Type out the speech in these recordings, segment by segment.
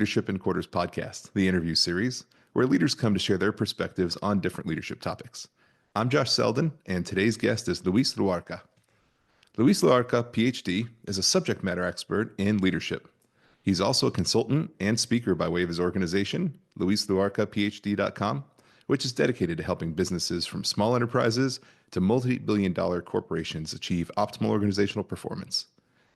Leadership in Quarters podcast, the interview series, where leaders come to share their perspectives on different leadership topics. I'm Josh Seldin, and today's guest is Luis Luarca. Luis Luarca PhD is a subject matter expert in leadership. He's also a consultant and speaker by way of his organization, luisluarcaphd.com, which is dedicated to helping businesses from small enterprises to multi-billion-dollar corporations achieve optimal organizational performance.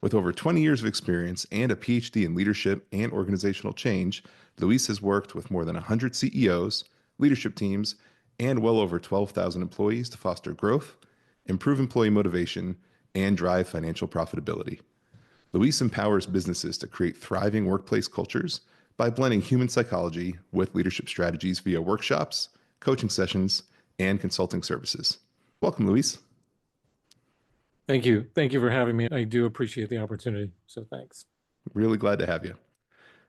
With over 20 years of experience and a PhD in leadership and organizational change, Luis has worked with more than 100 CEOs, leadership teams, and well over 12,000 employees to foster growth, improve employee motivation, and drive financial profitability. Luis empowers businesses to create thriving workplace cultures by blending human psychology with leadership strategies via workshops, coaching sessions, and consulting services. Welcome, Luis. Thank you. Thank you for having me. I do appreciate the opportunity. So thanks. Really glad to have you.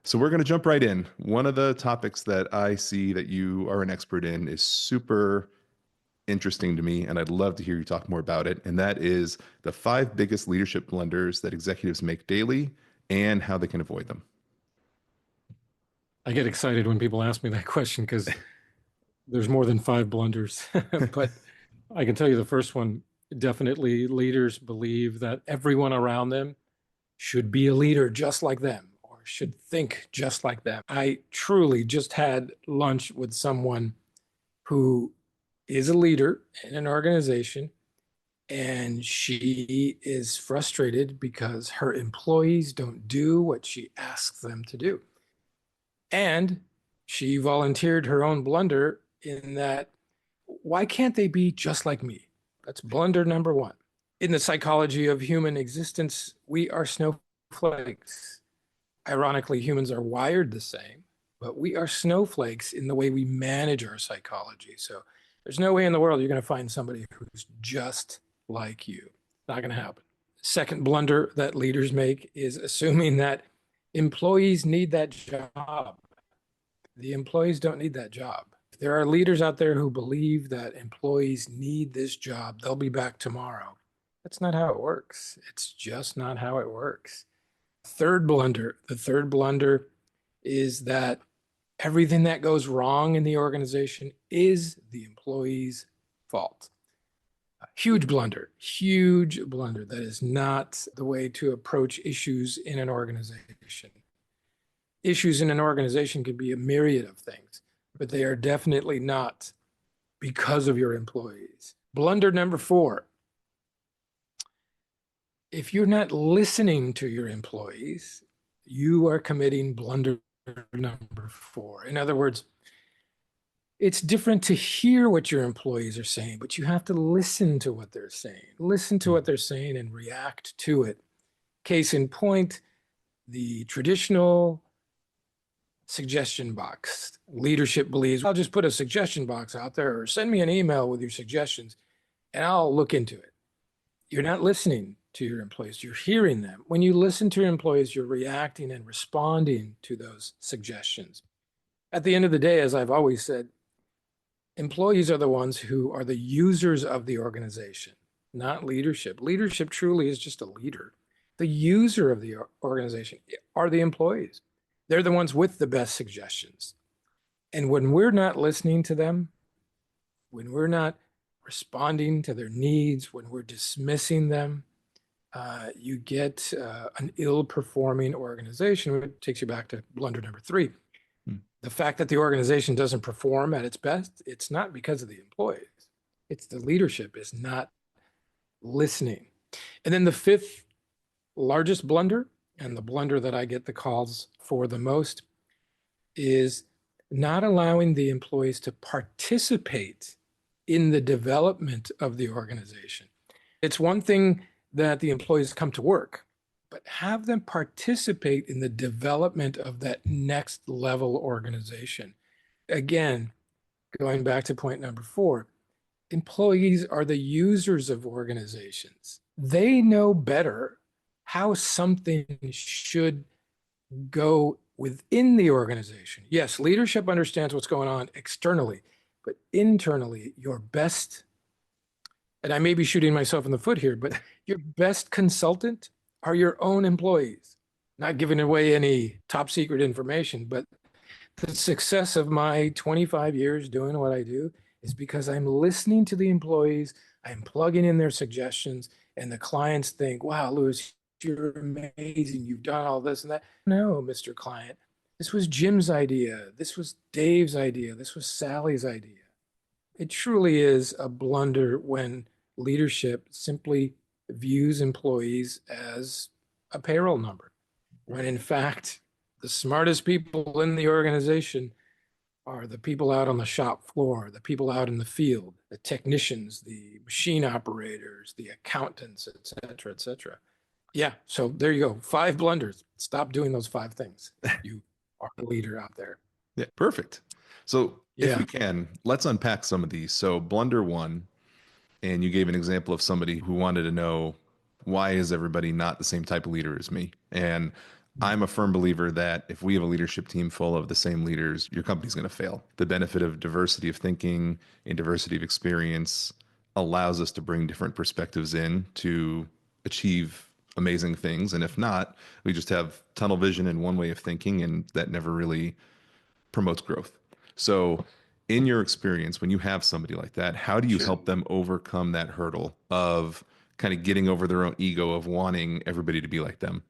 So we're going to jump right in. One of the topics that I see that you are an expert in is super interesting to me, and I'd love to hear you talk more about it. And that is the 5 biggest leadership blunders that executives make daily and how they can avoid them. I get excited when people ask me that question because there's more than 5 blunders. But I can tell you the first one, definitely leaders believe that everyone around them should be a leader just like them or should think just like them. I truly just had lunch with someone who is a leader in an organization, and she is frustrated because her employees don't do what she asks them to do. And she volunteered her own blunder in that, why can't they be just like me? That's blunder number 1. In the psychology of human existence, we are snowflakes. Ironically, humans are wired the same, but we are snowflakes in the way we manage our psychology. So there's no way in the world you're going to find somebody who's just like you. Not going to happen. Second blunder that leaders make is assuming that employees need that job. The employees don't need that job. If there are leaders out there who believe that employees need this job, they'll be back tomorrow. That's not how it works. It's just not how it works. Third blunder. The third blunder is that everything that goes wrong in the organization is the employee's fault. A huge blunder. That is not the way to approach issues in an organization. Issues in an organization could be a myriad of things, but they are definitely not because of your employees. Blunder number 4. If you're not listening to your employees, you are committing blunder number 4. In other words, it's different to hear what your employees are saying, but you have to listen to what they're saying. Listen to what they're saying and react to it. Case in point, the traditional suggestion box. Leadership believes, I'll just put a suggestion box out there or send me an email with your suggestions and I'll look into it. You're not listening to your employees. You're hearing them. When you listen to your employees, you're reacting and responding to those suggestions. At the end of the day, as I've always said, employees are the ones who are the users of the organization, not leadership. Leadership truly is just a leader. The user of the organization are the employees. They're the ones with the best suggestions. And when we're not listening to them, when we're not responding to their needs, when we're dismissing them, you get an ill-performing organization, which takes you back to blunder number 3. The fact that the organization doesn't perform at its best, it's not because of the employees. It's the leadership is not listening. And then the 5th largest blunder, and the blunder that I get the calls for the most, is not allowing the employees to participate in the development of the organization. It's one thing that the employees come to work, but have them participate in the development of that next level organization. Again, going back to point number 4, employees are the users of organizations. They know better how something should go within the organization. Yes, leadership understands what's going on externally, but internally, your best, and I may be shooting myself in the foot here, but your best consultant are your own employees. Not giving away any top secret information, but the success of my 25 years doing what I do is because I'm listening to the employees, I'm plugging in their suggestions, and the clients think, wow, Louis, you're amazing. You've done all this and that. No, Mr. Client, this was Jim's idea. This was Dave's idea. This was Sally's idea. It truly is a blunder when leadership simply views employees as a payroll number, when in fact, the smartest people in the organization are the people out on the shop floor, the people out in the field, the technicians, the machine operators, the accountants, et cetera, et cetera. Yeah, so there you go. 5 blunders. Stop doing those 5 things. You are a leader out there. Yeah, perfect. So if Yeah. we can, let's unpack some of these. So blunder one, and you gave an example of somebody who wanted to know, why is everybody not the same type of leader as me? And I'm a firm believer that if we have a leadership team full of the same leaders, your company's going to fail. The benefit of diversity of thinking and diversity of experience allows us to bring different perspectives in to achieve amazing things. And if not, we just have tunnel vision and one way of thinking, and that never really promotes growth. So, in your experience, when you have somebody like that, how do you help them overcome that hurdle of kind of getting over their own ego of wanting everybody to be like them?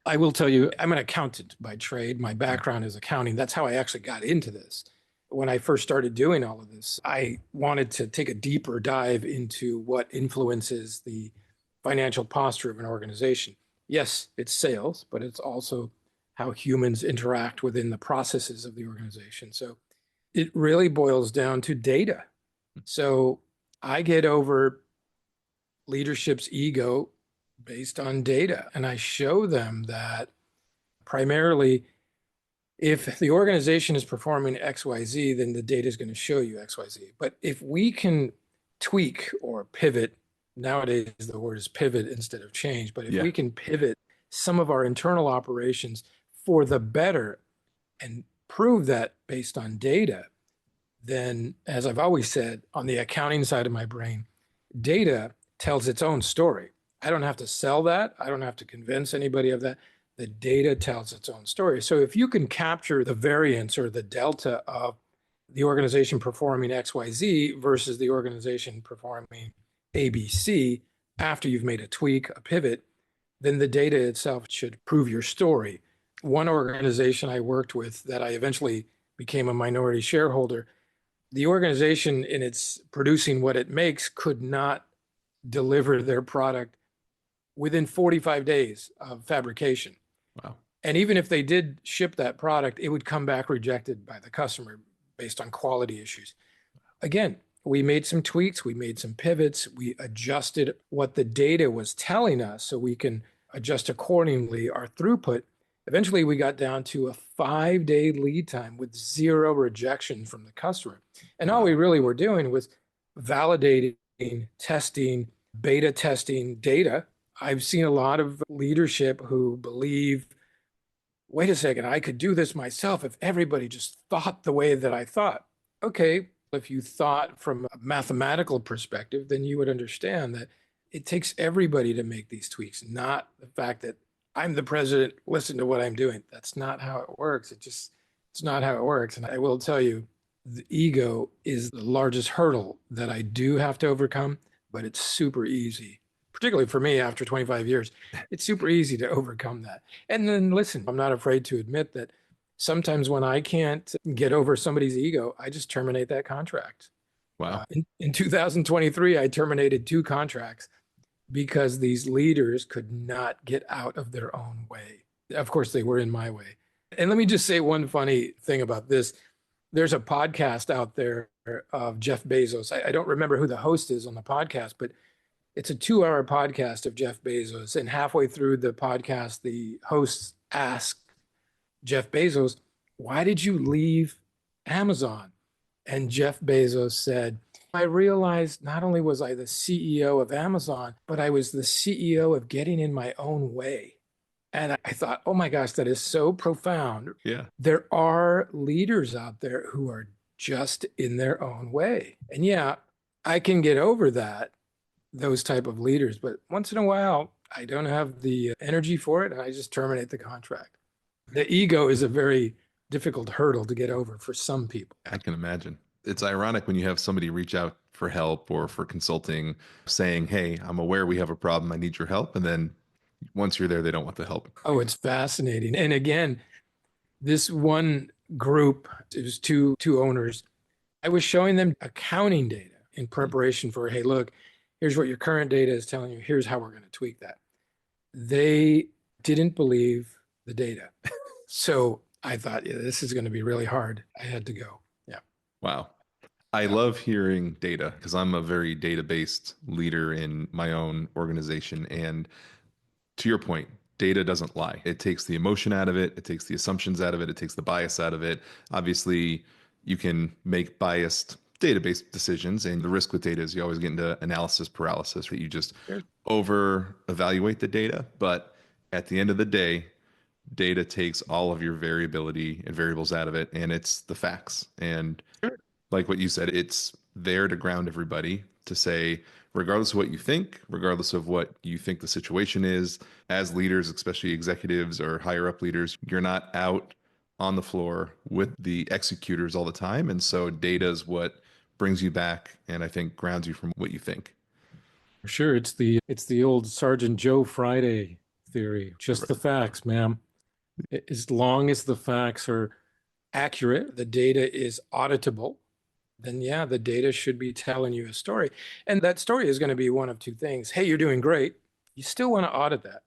I will tell you, I'm an accountant by trade. My background is accounting. That's how I actually got into this. When I first started doing all of this, I wanted to take a deeper dive into what influences the financial posture of an organization. Yes, it's sales, but it's also how humans interact within the processes of the organization. So it really boils down to data. So I get over leadership's ego based on data. And I show them that primarily, if the organization is performing XYZ, then the data is going to show you XYZ. But if we can tweak or pivot, nowadays the word is pivot instead of change, but if Yeah. we can pivot some of our internal operations for the better and prove that based on data, then, as I've always said, on the accounting side of my brain, data tells its own story. I don't have to sell that. I don't have to convince anybody of that. The data tells its own story. So if you can capture the variance or the delta of the organization performing XYZ versus the organization performing ABC after you've made a tweak, a pivot, then the data itself should prove your story. One organization I worked with that I eventually became a minority shareholder, the organization in its producing what it makes could not deliver their product within 45 days of fabrication. Wow. And even if they did ship that product, it would come back rejected by the customer based on quality issues. Again, we made some tweaks, we made some pivots, we adjusted what the data was telling us so we can adjust accordingly our throughput. Eventually, we got down to a 5-day lead time with 0 rejection from the customer. And all we really were doing was validating, testing, beta testing data. I've seen a lot of leadership who believe, wait a second, I could do this myself if everybody just thought the way that I thought. Okay, if you thought from a mathematical perspective, then you would understand that it takes everybody to make these tweaks, not the fact that I'm the president, listen to what I'm doing. That's not how it works. It's not how it works. And I will tell you, the ego is the largest hurdle that I do have to overcome, but it's super easy, particularly for me after 25 years. It's super easy to overcome that. And then listen, I'm not afraid to admit that sometimes when I can't get over somebody's ego, I just terminate that contract. Wow. In 2023, I terminated 2 contracts because these leaders could not get out of their own way. Of course, they were in my way. And let me just say one funny thing about this. There's a podcast out there of Jeff Bezos. I don't remember who the host is on the podcast, but it's a 2-hour podcast of Jeff Bezos. And halfway through the podcast, the hosts ask Jeff Bezos, why did you leave Amazon? And Jeff Bezos said, I realized not only was I the CEO of Amazon, but I was the CEO of getting in my own way. And I thought, oh my gosh, that is so profound. Yeah. There are leaders out there who are just in their own way. And yeah, I can get over that those type of leaders. But once in a while, I don't have the energy for it, and I just terminate the contract. The ego is a very difficult hurdle to get over for some people. I can imagine. It's ironic when you have somebody reach out for help or for consulting saying, "Hey, I'm aware we have a problem. I need your help." And then once you're there, they don't want the help. Oh, it's fascinating. And again, this one group, it was two owners. I was showing them accounting data in preparation for, hey, look, here's what your current data is telling you. Here's how we're going to tweak that. They didn't believe the data. So I thought, yeah, this is going to be really hard. I had to go. Yeah. Wow. I love hearing data because I'm a very data-based leader in my own organization. And to your point, data doesn't lie. It takes the emotion out of it, it takes the assumptions out of it, it takes the bias out of it. Obviously, you can make biased database decisions, and the risk with data is you always get into analysis paralysis, right? You just Sure. over evaluate the data. But at the end of the day, data takes all of your variability and variables out of it, and it's the facts. And Sure. like what you said, it's there to ground everybody to say, regardless of what you think, regardless of what you think the situation is, as leaders, especially executives or higher up leaders, you're not out on the floor with the executors all the time. And so data is what brings you back and I think grounds you from what you think. Sure, it's the old Sergeant Joe Friday theory. Just the facts, ma'am. As long as the facts are accurate, The data is auditable, then yeah, the data should be telling you a story. And that story is going to be one of two things. Hey, you're doing great. You still want to audit that.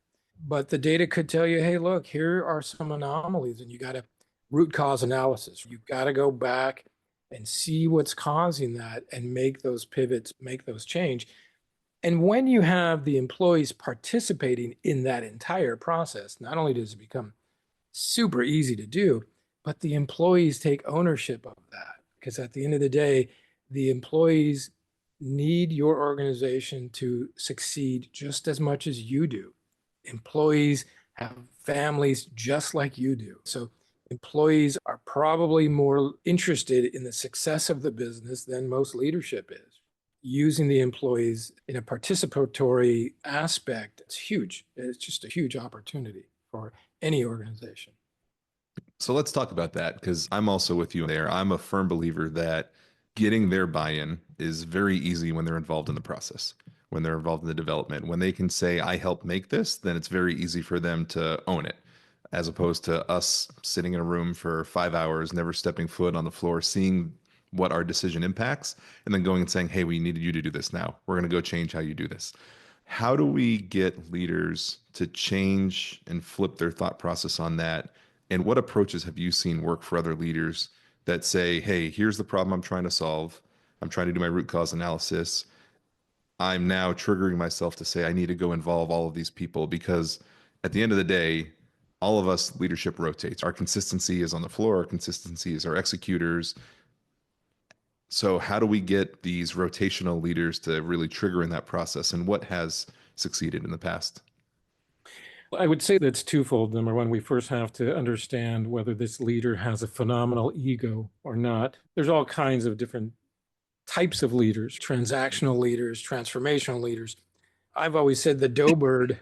But the data could tell you, hey, look, here are some anomalies, and you got to root cause analysis. You've got to go back and see what's causing that and make those pivots, make those change. And when you have the employees participating in that entire process, not only does it become super easy to do, but the employees take ownership of that. Because at the end of the day, the employees need your organization to succeed just as much as you do. Employees have families just like you do. So employees are probably more interested in the success of the business than most leadership is. Using the employees in a participatory aspect, it's huge. It's just a huge opportunity for any organization. So let's talk about that because I'm also with you there. I'm a firm believer that getting their buy-in is very easy when they're involved in the process, when they're involved in the development. When they can say, I helped make this, then it's very easy for them to own it, as opposed to us sitting in a room for 5 hours, never stepping foot on the floor, seeing what our decision impacts, and then going and saying, hey, we needed you to do this now. We're going to go change how you do this. How do we get leaders to change and flip their thought process on that? And what approaches have you seen work for other leaders that say, hey, here's the problem I'm trying to solve. I'm trying to do my root cause analysis. I'm now triggering myself to say I need to go involve all of these people because at the end of the day, all of us leadership rotates. Our consistency is on the floor, our consistency is our executors. So, how do we get these rotational leaders to really trigger in that process? And what has succeeded in the past? I would say that's twofold. Number one, we first have to understand whether this leader has a phenomenal ego or not. There's all kinds of different types of leaders. Transactional leaders, transformational leaders. I've always said the doughbird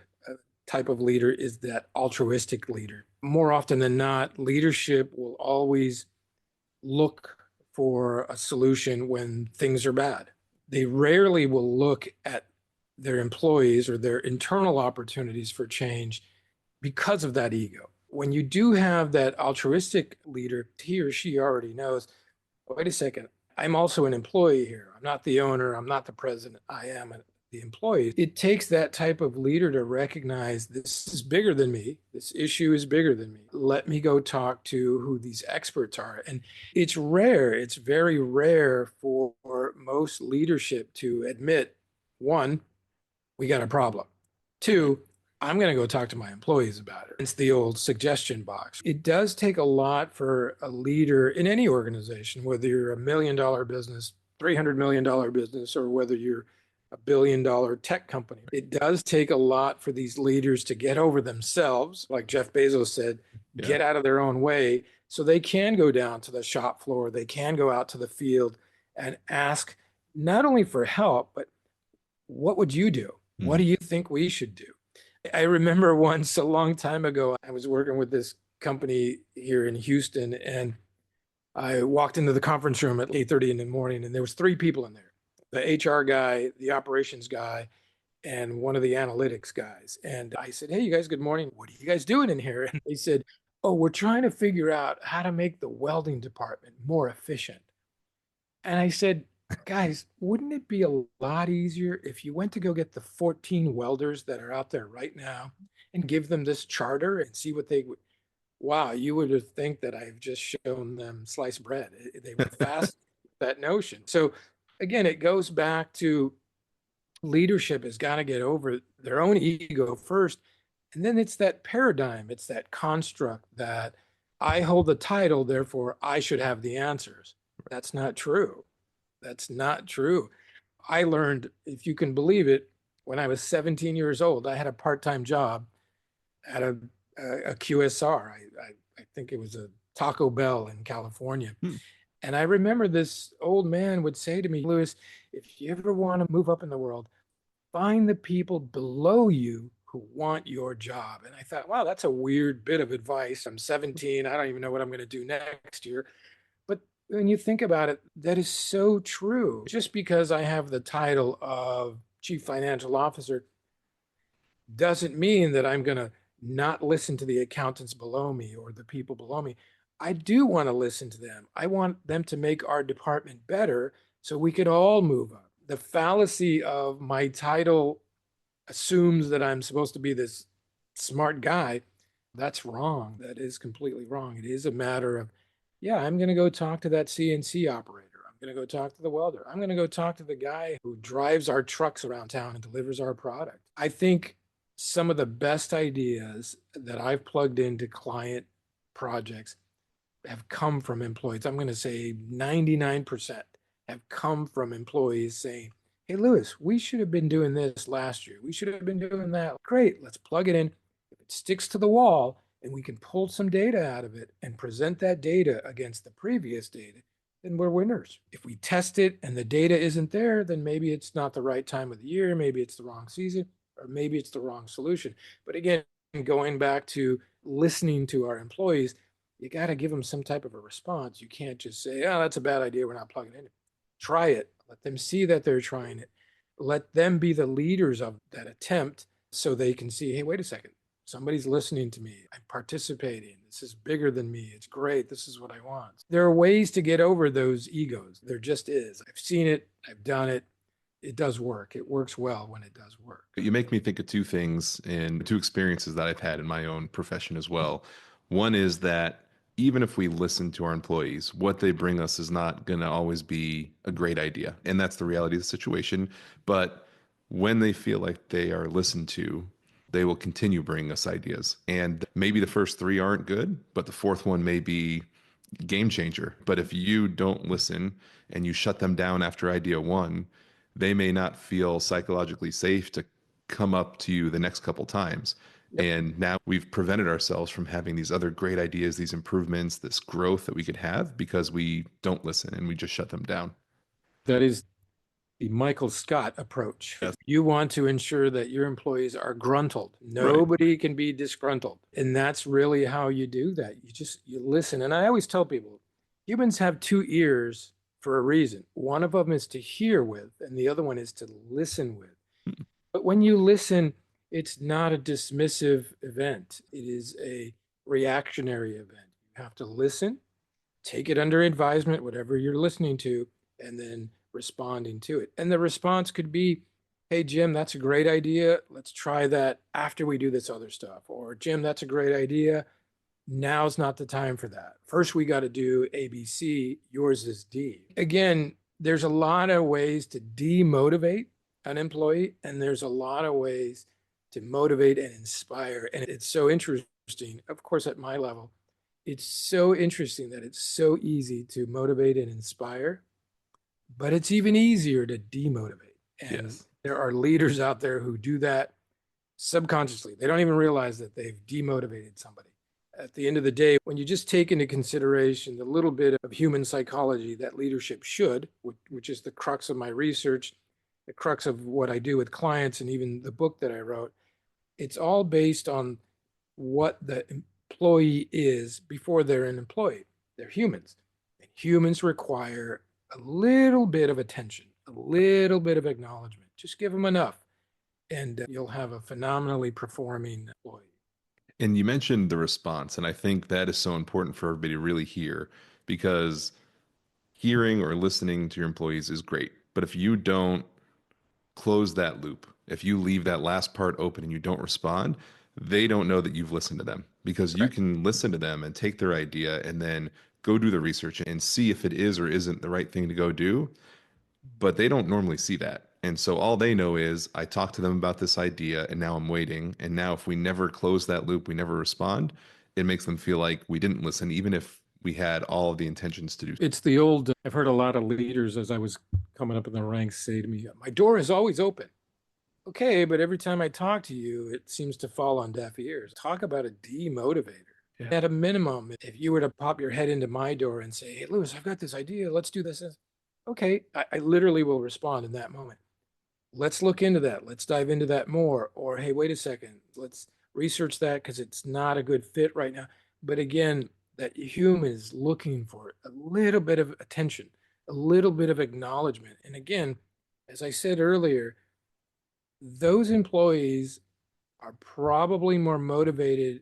type of leader is that altruistic leader. More often than not, leadership will always look for a solution when things are bad. They rarely will look at their employees or their internal opportunities for change because of that ego. When you do have that altruistic leader, he or she already knows, oh, wait a second, I'm also an employee here. I'm not the owner. I'm not the president. I am the employee. It takes that type of leader to recognize this is bigger than me. This issue is bigger than me. Let me go talk to who these experts are. And it's rare. It's very rare for most leadership to admit, one, we got a problem. Two, I'm going to go talk to my employees about it. It's the old suggestion box. It does take a lot for a leader in any organization, whether you're $1 million business, $300 million business, or whether you're a $1 billion tech company. It does take a lot for these leaders to get over themselves, like Jeff Bezos said, get out of their own way so they can go down to the shop floor, they can go out to the field and ask not only for help, but what would you do? What do you think we should do? I remember once a long time ago, I was working with this company here in Houston, and I walked into the conference room at 8:30 in the morning, and there was three people in there: the HR guy, the operations guy, and one of the analytics guys. And I said, "Hey, you guys, good morning. What are you guys doing in here?" And they said, "Oh, we're trying to figure out how to make the welding department more efficient." And I said, "Guys, wouldn't it be a lot easier if you went to go get the 14 welders that are out there right now and give them this charter and see what they would?" Wow, you would have think that I've just shown them sliced bread. They were fast with that notion. So again, it goes back to leadership has got to get over their own ego first. And then it's that paradigm, it's that construct that I hold the title, therefore I should have the answers. That's not true. That's not true. I learned, if you can believe it, when I was 17 years old, I had a part-time job at a QSR. I think it was a Taco Bell in California. And I remember this old man would say to me, "Louis, if you ever want to move up in the world, find the people below you who want your job." And I thought, wow, that's a weird bit of advice. I'm 17. I don't even know what I'm going to do next year. But when you think about it, that is so true. Just because I have the title of chief financial officer doesn't mean that I'm going to not listen to the accountants below me or the people below me. I do want to listen to them. I want them to make our department better so we could all move up. The fallacy of my title assumes that I'm supposed to be this smart guy. That's wrong. That is completely wrong. It is a matter of, yeah, I'm going to go talk to that CNC operator. I'm going to go talk to the welder. I'm going to go talk to the guy who drives our trucks around town and delivers our product. I think some of the best ideas that I've plugged into client projects have come from employees. I'm going to say 99% have come from employees saying, "Hey, Louis, we should have been doing this last year. We should have been doing that. Great, let's plug it in. If it sticks to the wall and we can pull some data out of it and present that data against the previous data, then we're winners. If we test it and the data isn't there, then maybe it's not the right time of the year. Maybe it's the wrong season, or maybe it's the wrong solution." But again, going back to listening to our employees, you got to give them some type of a response. You can't just say, "Oh, that's a bad idea. We're not plugging in." Try it. Let them see that they're trying it. Let them be the leaders of that attempt so they can see, "Hey, wait a second. Somebody's listening to me. I'm participating. This is bigger than me. It's great. This is what I want." There are ways to get over those egos. There just is. I've seen it. I've done it. It does work. It works well when it does work. You make me think of two things and two experiences that I've had in my own profession as well. One is that even if we listen to our employees, what they bring us is not going to always be a great idea. And that's the reality of the situation. But when they feel like they are listened to, they will continue bringing us ideas. And maybe the first three aren't good, but the fourth one may be game changer. But if you don't listen and you shut them down after idea one, they may not feel psychologically safe to come up to you the next couple times. Yep. And now we've prevented ourselves from having these other great ideas, these improvements, this growth that we could have because we don't listen and we just shut them down. That is the Michael Scott approach. Yes. You want to ensure that your employees are gruntled. Nobody can be disgruntled. And that's really how you do that. You listen. And I always tell people, humans have two ears for a reason. One of them is to hear with, and the other one is to listen with. But when you listen, it's not a dismissive event. It is a reactionary event. You have to listen, take it under advisement, whatever you're listening to, and then responding to it. And the response could be, "Hey, Jim, that's a great idea. Let's try that after we do this other stuff." Or, "Jim, that's a great idea. Now's not the time for that. First, we got to do ABC. Yours is D." Again, there's a lot of ways to demotivate an employee, and there's a lot of ways to motivate and inspire. And it's so interesting, of course, at my level, it's so interesting that it's so easy to motivate and inspire, but it's even easier to demotivate. And Yes. there are leaders out there who do that subconsciously. They don't even realize that they've demotivated somebody. At the end of the day, when you just take into consideration the little bit of human psychology that leadership should, which is the crux of my research, the crux of what I do with clients and even the book that I wrote. It's all based on what the employee is before they're an employee. They're humans. And humans require a little bit of attention, a little bit of acknowledgement. Just give them enough, and you'll have a phenomenally performing employee. And you mentioned the response, and I think that is so important for everybody to really hear, because hearing or listening to your employees is great. But if you don't close that loop, if you leave that last part open and you don't respond, they don't know that you've listened to them, because you Correct. can listen to them and take their idea and then go do the research and see if it is or isn't the right thing to go do. But they don't normally see that. And so all they know is I talked to them about this idea and now I'm waiting. And now if we never close that loop, we never respond, it makes them feel like we didn't listen, even if we had all of the intentions to do. It's the old, I've heard a lot of leaders as I was coming up in the ranks say to me, my door is always open. Okay, but every time I talk to you, it seems to fall on deaf ears. Talk about a demotivator. Yeah. At a minimum, if you were to pop your head into my door and say, hey, Louis, I've got this idea. Let's do this. Okay, I literally will respond in that moment. Let's look into that. Let's dive into that more. Or, hey, wait a second. Let's research that because it's not a good fit right now. But again, that human is looking for a little bit of attention, a little bit of acknowledgement. And again, as I said earlier, those employees are probably more motivated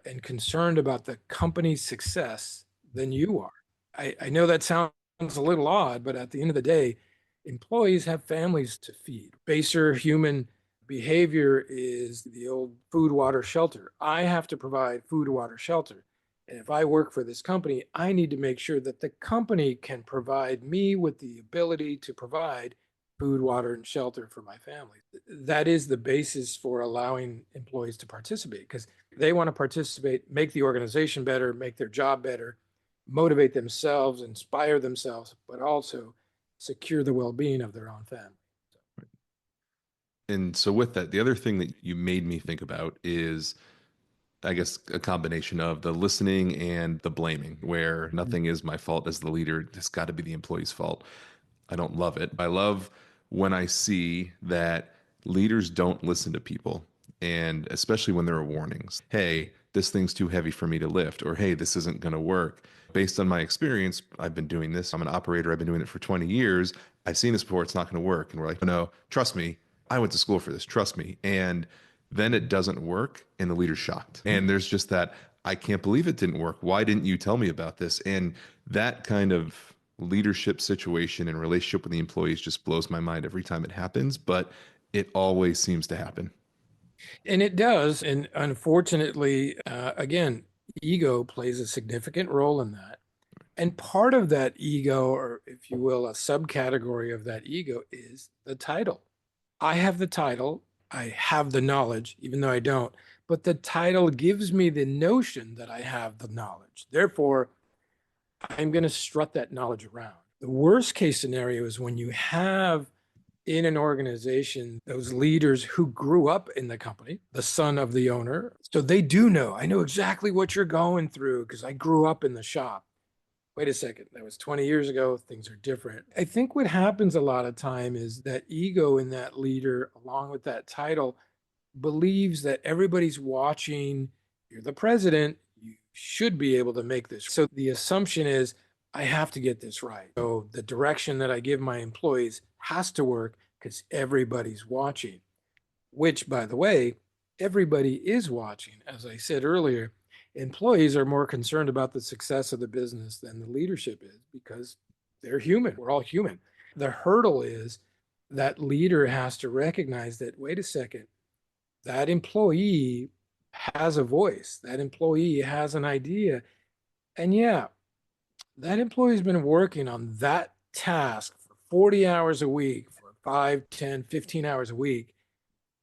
and concerned about the company's success than you are. I know that sounds a little odd, but at the end of the day, employees have families to feed. Baser human behavior is the old food, water, shelter. I have to provide food, water, shelter. And if I work for this company, I need to make sure that the company can provide me with the ability to provide food, water, and shelter for my family. That is the basis for allowing employees to participate, because they want to participate, make the organization better, make their job better, motivate themselves, inspire themselves, but also secure the well-being of their own family. And so with that, the other thing that you made me think about is, I guess, a combination of the listening and the blaming, where nothing is my fault as the leader. It's got to be the employee's fault. I don't love it. I love when I see that leaders don't listen to people, and especially when there are warnings. Hey, this thing's too heavy for me to lift, or hey, this isn't going to work. Based on my experience, I've been doing this. I'm an operator. I've been doing it for 20 years. I've seen this before. It's not going to work. And we're like, no, trust me. I went to school for this. Trust me. And then it doesn't work, and the leader's shocked. And there's just that, I can't believe it didn't work. Why didn't you tell me about this? And that kind of leadership situation and relationship with the employees just blows my mind every time it happens, but it always seems to happen. And it does. And unfortunately, again, ego plays a significant role in that. And part of that ego, or if you will, a subcategory of that ego, is the title. I have the title, I have the knowledge, even though I don't, but the title gives me the notion that I have the knowledge. Therefore, I'm going to strut that knowledge around. The worst case scenario is when you have in an organization those leaders who grew up in the company, the son of the owner. So they do know, I know exactly what you're going through because I grew up in the shop. Wait a second, that was 20 years ago, things are different. I think what happens a lot of time is that ego in that leader, along with that title, believes that everybody's watching. You're the president, you should be able to make this. So the assumption is, I have to get this right. So the direction that I give my employees has to work because everybody's watching, which, by the way, everybody is watching. As I said earlier, employees are more concerned about the success of the business than the leadership is because they're human. We're all human. The hurdle is that leader has to recognize that, wait a second, that employee has a voice, that employee has an idea. And yeah, that employee's been working on that task for 40 hours a week, for 5, 10, 15 hours a week.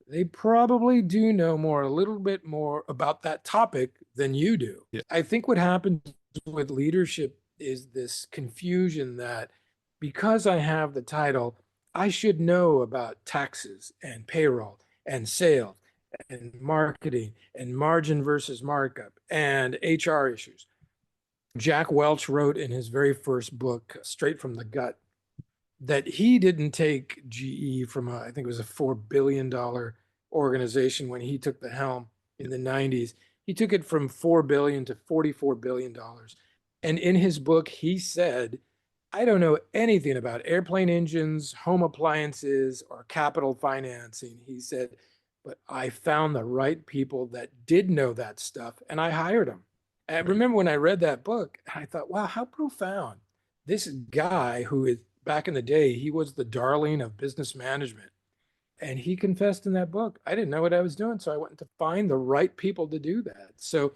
They probably do know a little bit more about that topic than you do. Yeah. I think what happens with leadership is this confusion that because I have the title, I should know about taxes and payroll and sales and marketing and margin versus markup and HR issues. Jack Welch wrote in his very first book, Straight from the Gut, that he didn't take GE from I think it was a $4 billion organization when he took the helm in the 90s. He took it from 4 billion to $44 billion. And in his book, he said, I don't know anything about airplane engines, home appliances, or capital financing. He said, but I found the right people that did know that stuff and I hired them. And I remember when I read that book, I thought, wow, how profound. This guy who is back in the day, he was the darling of business management. And he confessed in that book, I didn't know what I was doing. So I went to find the right people to do that. So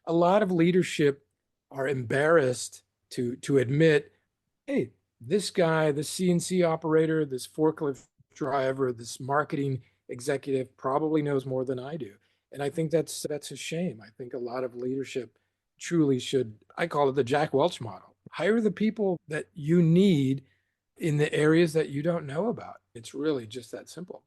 a lot of leadership are embarrassed to admit, hey, this guy, this CNC operator, this forklift driver, this marketing executive probably knows more than I do. And I think that's a shame. I think a lot of leadership truly should, I call it the Jack Welch model. Hire the people that you need in the areas that you don't know about. It's really just that simple.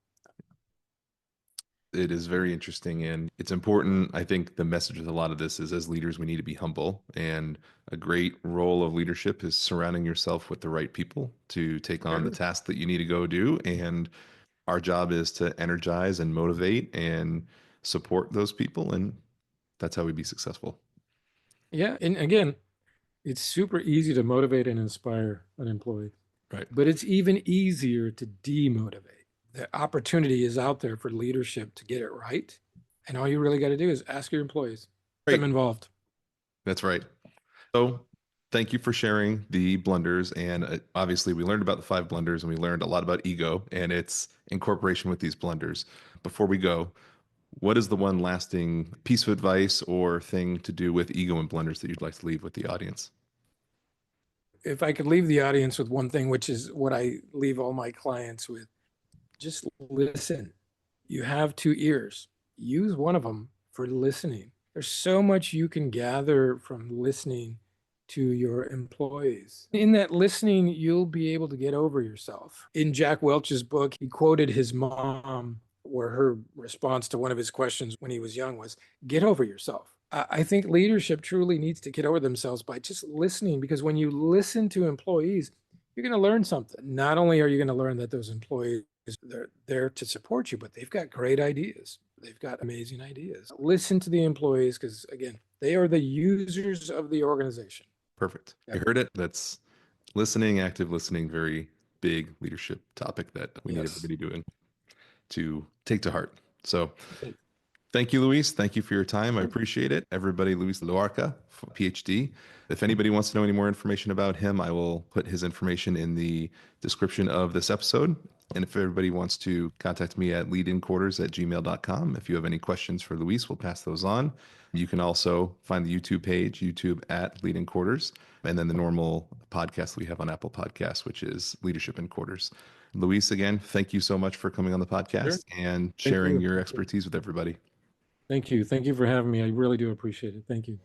It is very interesting, and it's important. I think the message with a lot of this is, as leaders, we need to be humble, and a great role of leadership is surrounding yourself with the right people to take on the task that you need to go do. And our job is to energize and motivate and support those people, and that's how we be successful. Yeah. And again, it's super easy to motivate and inspire an employee, Right. but it's even easier to demotivate. The opportunity is out there for leadership to get it right. And all you really got to do is ask your employees, get them Right. involved. That's right. So thank you for sharing the blunders. And obviously, we learned about the 5 blunders, and we learned a lot about ego and its incorporation with these blunders. Before we go, what is the one lasting piece of advice or thing to do with ego and blunders that you'd like to leave with the audience? If I could leave the audience with one thing, which is what I leave all my clients with, just listen. You have 2 ears. Use one of them for listening. There's so much you can gather from listening to your employees. In that listening, you'll be able to get over yourself. In Jack Welch's book, he quoted his mom, where her response to one of his questions when he was young was, get over yourself. I think leadership truly needs to get over themselves by just listening, because when you listen to employees, you're going to learn something. Not only are you going to learn that those employees, they're there to support you, but they've got great ideas. They've got amazing ideas. Listen to the employees, because again, they are the users of the organization. Perfect. You heard it. That's listening, active listening, very big leadership topic that we need everybody doing to take to heart. So thank you, Luis. Thank you for your time. I appreciate it. Everybody, Luis Luarca, PhD. If anybody wants to know any more information about him, I will put his information in the description of this episode. And if everybody wants to contact me at leadinquarters@gmail.com, if you have any questions for Luis, we'll pass those on. You can also find the YouTube page, YouTube at Lead in Quarters, and then the normal podcast we have on Apple Podcasts, which is Leadership in Quarters. Luis, again, thank you so much for coming on the podcast and sharing your expertise with everybody. Thank you. Thank you for having me. I really do appreciate it. Thank you.